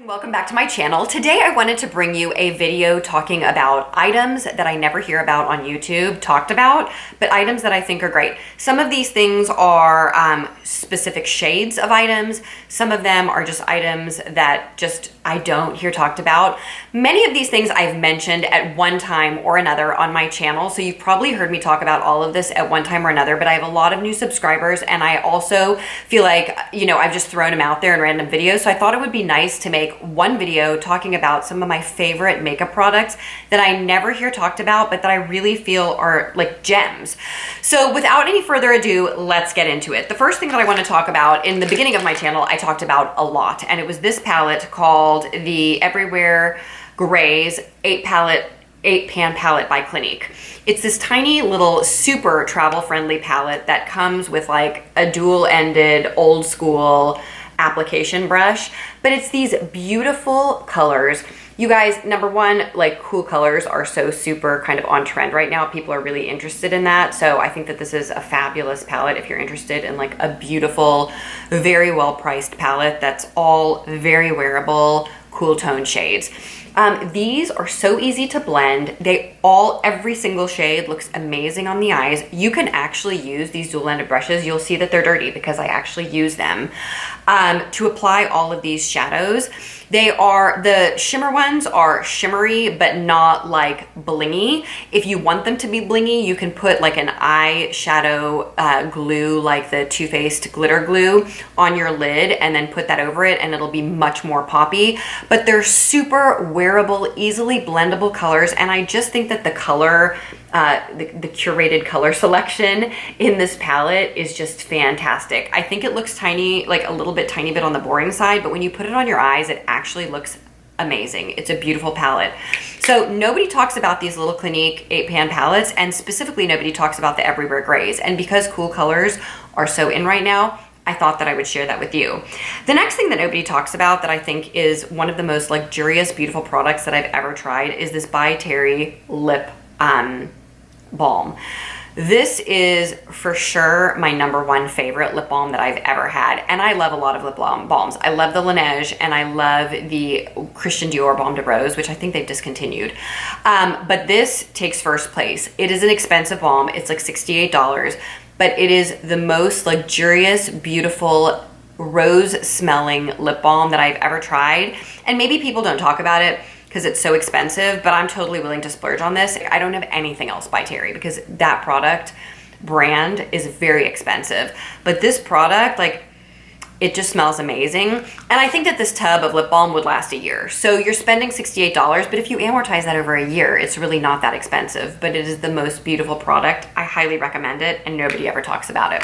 Welcome back to my channel. Today I wanted to bring you a video talking about items that I never hear about on YouTube talked about, but items that I think are great. Some of these things are specific shades of items. Some of them are just items that just I don't hear talked about. Many of these things I've mentioned at one time or another on my channel, so you've probably heard me talk about all of this at one time or another, but I have a lot of new subscribers and I also feel like, I've just thrown them out there in random videos, so I thought it would be nice to make one video talking about some of my favorite makeup products that I never hear talked about, but that I really feel are like gems. So without any further ado, let's get into it. The first thing that I want to talk about, in the beginning of my channel, I talked about a lot, and it was this palette called the Everywhere Grays 8-pan palette by Clinique. It's this tiny little super travel friendly palette that comes with like a dual-ended old school application brush, but it's these beautiful colors. You guys, number one, like cool colors are so super kind of on trend right now. People are really interested in that. So I think that this is a fabulous palette if you're interested in like a beautiful, very well priced palette that's all very wearable, cool tone shades. These are so easy to blend. Every single shade looks amazing on the eyes. You can actually use these dual-ended brushes. You'll see that they're dirty because I actually use them to apply all of these shadows. The shimmer ones are shimmery, but not like blingy. If you want them to be blingy, you can put like an eyeshadow glue, like the Too Faced glitter glue on your lid and then put that over it and it'll be much more poppy. But they're super wearable, easily blendable colors, and I just think that the color, the curated color selection in this palette is just fantastic. I think it looks tiny, like a tiny bit on the boring side, but when you put it on your eyes, it actually looks amazing. It's a beautiful palette. So nobody talks about these little Clinique 8-pan palettes, and specifically nobody talks about the Everywhere Grays. And because cool colors are so in right now, I thought that I would share that with you. The next thing that nobody talks about that I think is one of the most luxurious, beautiful products that I've ever tried is this By Terry lip balm. This is for sure my number one favorite lip balm that I've ever had. And I love a lot of lip balms. I love the Laneige and I love the Christian Dior Balm de Rose, which I think they've discontinued. But this takes first place. It is an expensive balm. It's like $68, but it is the most luxurious, beautiful, rose smelling lip balm that I've ever tried. And maybe people don't talk about it because it's so expensive, but I'm totally willing to splurge on this. I don't have anything else by Terry because that product brand is very expensive. But this product, like, it just smells amazing. And I think that this tub of lip balm would last a year. So you're spending $68, but if you amortize that over a year, it's really not that expensive, but it is the most beautiful product. I highly recommend it, and nobody ever talks about it.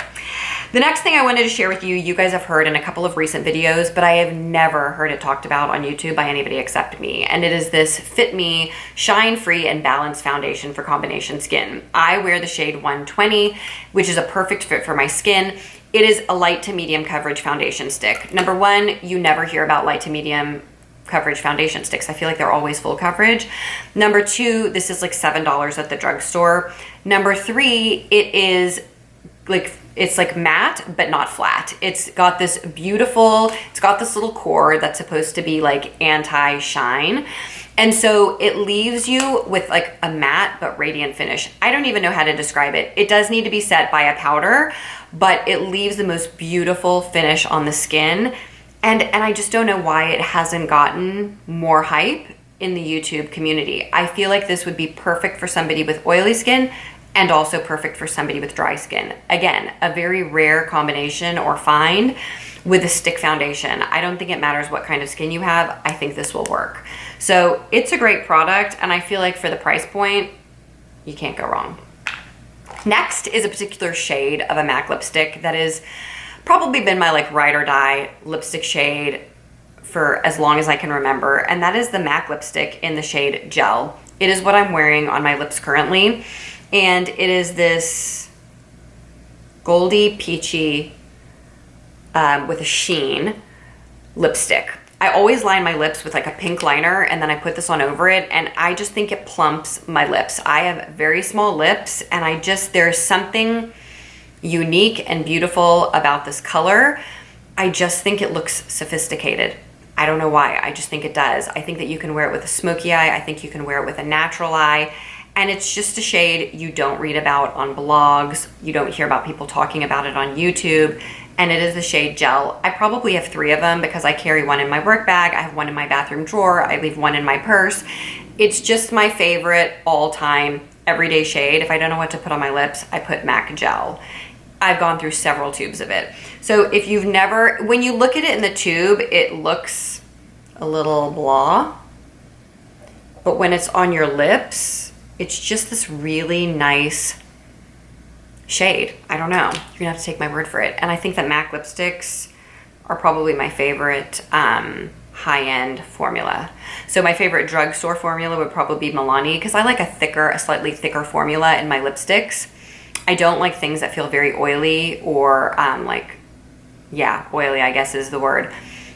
The next thing I wanted to share with you, you guys have heard in a couple of recent videos, but I have never heard it talked about on YouTube by anybody except me. And it is this Fit Me Shine Free and Balanced Foundation for combination skin. I wear the shade 120, which is a perfect fit for my skin. It is a light to medium coverage foundation stick. Number one, you never hear about light to medium coverage foundation sticks. I feel like they're always full coverage. Number two, this is like $7 at the drugstore. Number three, it's like matte, but not flat. It's got this little core that's supposed to be like anti-shine. And so it leaves you with like a matte but radiant finish. I don't even know how to describe it. It does need to be set by a powder, but it leaves the most beautiful finish on the skin. And I just don't know why it hasn't gotten more hype in the YouTube community. I feel like this would be perfect for somebody with oily skin and also perfect for somebody with dry skin. Again, a very rare combination or find with a stick foundation. I don't think it matters what kind of skin you have. I think this will work. So it's a great product, and I feel like for the price point, you can't go wrong. Next is a particular shade of a MAC lipstick that has probably been my like ride or die lipstick shade for as long as I can remember, and that is the MAC lipstick in the shade Gel. It is what I'm wearing on my lips currently, and it is this goldy peachy with a sheen lipstick. I always line my lips with like a pink liner, and then I put this on over it, and I just think it plumps my lips. I have very small lips, and there's something unique and beautiful about this color. I just think it looks sophisticated. I don't know why. I just think it does. I think that you can wear it with a smoky eye. I think you can wear it with a natural eye. And it's just a shade you don't read about on blogs. You don't hear about people talking about it on YouTube. And it is the shade Gel. I probably have 3 of them because I carry one in my work bag. I have one in my bathroom drawer. I leave one in my purse. It's just my favorite all-time everyday shade. If I don't know what to put on my lips, I put MAC Gel. I've gone through several tubes of it. So if you've never, when you look at it in the tube, it looks a little blah. But when it's on your lips, it's just this really nice shade. I don't know. You're gonna have to take my word for it. And I think that MAC lipsticks are probably my favorite high-end formula. So my favorite drugstore formula would probably be Milani because I like a slightly thicker formula in my lipsticks. I don't like things that feel very oily or oily, I guess is the word.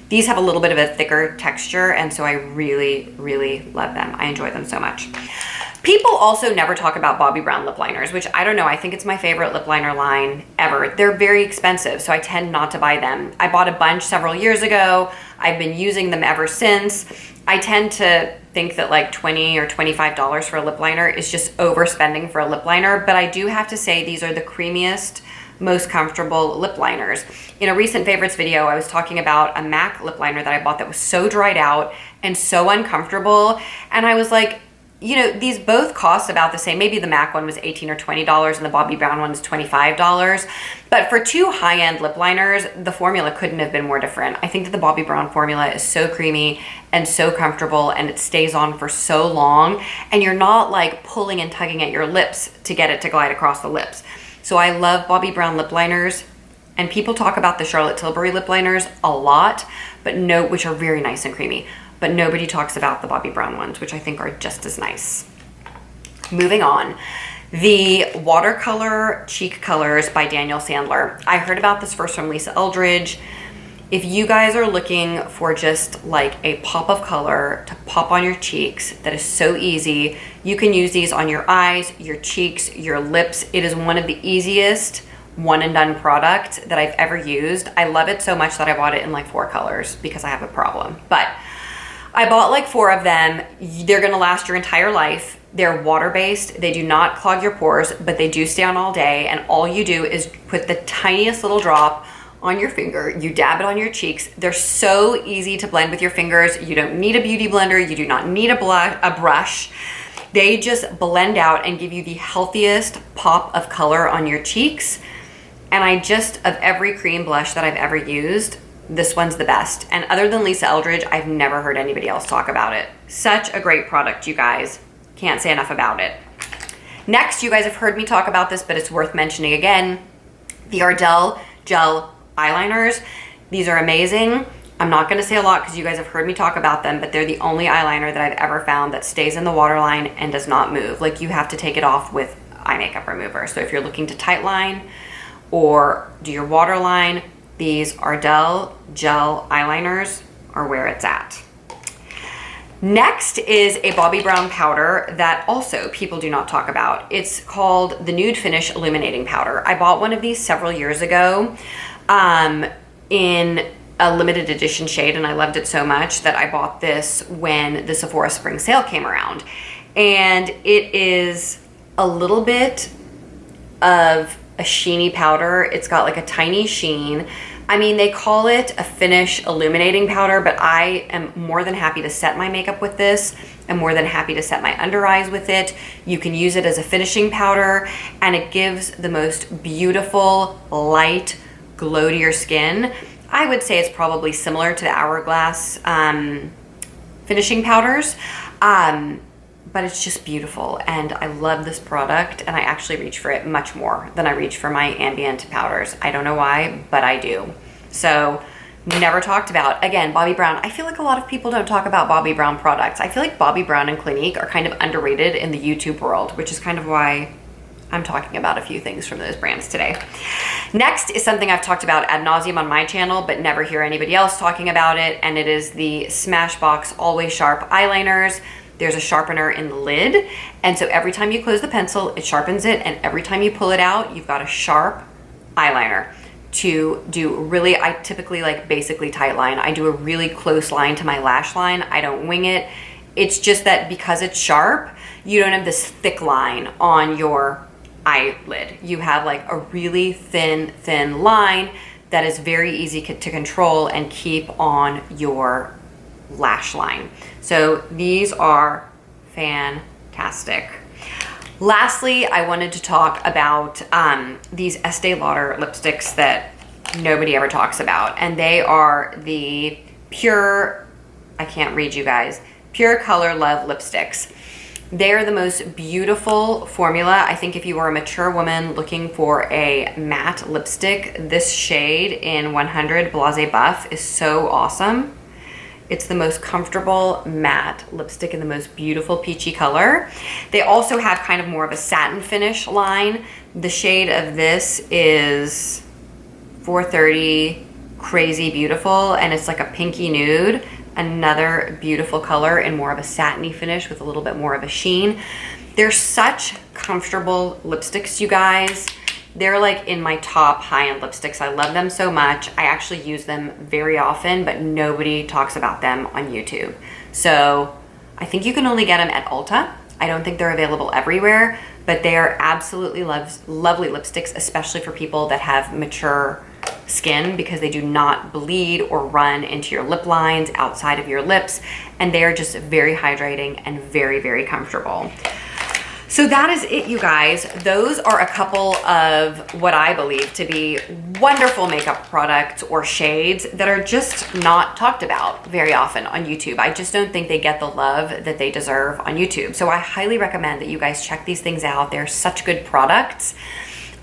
These have a little bit of a thicker texture, and so I really, really love them. I enjoy them so much. People also never talk about Bobbi Brown lip liners, which I don't know. I think it's my favorite lip liner line ever. They're very expensive, so I tend not to buy them. I bought a bunch several years ago. I've been using them ever since. I tend to think that like $20 or $25 for a lip liner is just overspending for a lip liner, but I do have to say these are the creamiest, most comfortable lip liners. In a recent favorites video, I was talking about a MAC lip liner that I bought that was so dried out and so uncomfortable, and I was like, you know, these both cost about the same. Maybe the MAC one was $18 or $20 and the Bobbi Brown one was $25. But for 2 high-end lip liners, the formula couldn't have been more different. I think that the Bobbi Brown formula is so creamy and so comfortable, and it stays on for so long, and you're not like pulling and tugging at your lips to get it to glide across the lips. So I love Bobbi Brown lip liners, and people talk about the Charlotte Tilbury lip liners a lot, which are very nice and creamy. But nobody talks about the Bobbi Brown ones, which I think are just as nice. Moving on, the watercolor cheek colors by Daniel Sandler. I heard about this first from Lisa Eldridge. If you guys are looking for just like a pop of color to pop on your cheeks, that is so easy. You can use these on your eyes, your cheeks, your lips. It is one of the easiest one and done product that I've ever used. I love it so much that I bought it in like 4 colors because I have a problem. But I bought like 4 of them. They're gonna last your entire life. They're water-based. They do not clog your pores, but they do stay on all day. And all you do is put the tiniest little drop on your finger. You dab it on your cheeks. They're so easy to blend with your fingers. You don't need a beauty blender. You do not need a brush. They just blend out and give you the healthiest pop of color on your cheeks. And of every cream blush that I've ever used, this one's the best. And other than Lisa Eldridge, I've never heard anybody else talk about it. Such a great product, you guys. Can't say enough about it. Next, you guys have heard me talk about this, but it's worth mentioning again. The Ardell Gel Eyeliners. These are amazing. I'm not gonna say a lot because you guys have heard me talk about them, but they're the only eyeliner that I've ever found that stays in the waterline and does not move. Like, you have to take it off with eye makeup remover. So if you're looking to tight line or do your waterline, these Ardell Gel Eyeliners are where it's at. Next is a Bobbi Brown powder that also people do not talk about. It's called the Nude Finish Illuminating Powder. I bought one of these several years ago in a limited edition shade, and I loved it so much that I bought this when the Sephora Spring Sale came around. And it is a little bit of a sheeny powder. It's got like a tiny sheen. I mean, they call it a finish illuminating powder, but I am more than happy to set my makeup with this. I'm more than happy to set my under eyes with it. You can use it as a finishing powder, and it gives the most beautiful, light glow to your skin. I would say it's probably similar to the Hourglass finishing powders. But it's just beautiful, and I love this product, and I actually reach for it much more than I reach for my ambient powders. I don't know why, but I do. So, never talked about. Again, Bobbi Brown. I feel like a lot of people don't talk about Bobbi Brown products. I feel like Bobbi Brown and Clinique are kind of underrated in the YouTube world, which is kind of why I'm talking about a few things from those brands today. Next is something I've talked about ad nauseum on my channel, but never hear anybody else talking about it, and it is the Smashbox Always Sharp Eyeliners. There's a sharpener in the lid, and so every time you close the pencil, it sharpens it, and every time you pull it out, you've got a sharp eyeliner. to do really, I typically like basically tight line. I do a really close line to my lash line. I don't wing it. It's just that because it's sharp, you don't have this thick line on your eyelid. You have like a really thin line that is very easy to control and keep on your lash line. So these are fantastic. Lastly, I wanted to talk about these Estee Lauder lipsticks that nobody ever talks about. And they are the Pure, I can't read you guys, Pure Color Love lipsticks. They're the most beautiful formula. I think if you are a mature woman looking for a matte lipstick, this shade in 100 Blase Buff is so awesome. It's the most comfortable matte lipstick in the most beautiful peachy color. They also have kind of more of a satin finish line. The shade of this is 430 Crazy Beautiful, and it's like a pinky nude. Another beautiful color in more of a satiny finish with a little bit more of a sheen. They're such comfortable lipsticks, you guys. They're like in my top high-end lipsticks. I love them so much. I actually use them very often, but nobody talks about them on YouTube. So I think you can only get them at Ulta. I don't think they're available everywhere, but they are absolutely lovely lipsticks, especially for people that have mature skin, because they do not bleed or run into your lip lines outside of your lips, and they are just very hydrating and very, very comfortable. So that is it, you guys. Those are a couple of what I believe to be wonderful makeup products or shades that are just not talked about very often on YouTube. I just don't think they get the love that they deserve on YouTube. So I highly recommend that you guys check these things out. They're such good products.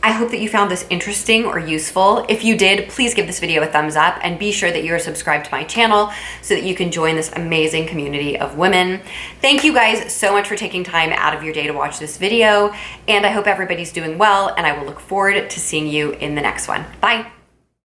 I hope that you found this interesting or useful. If you did, please give this video a thumbs up and be sure that you're subscribed to my channel so that you can join this amazing community of women. Thank you guys so much for taking time out of your day to watch this video, and I hope everybody's doing well, and I will look forward to seeing you in the next one. Bye.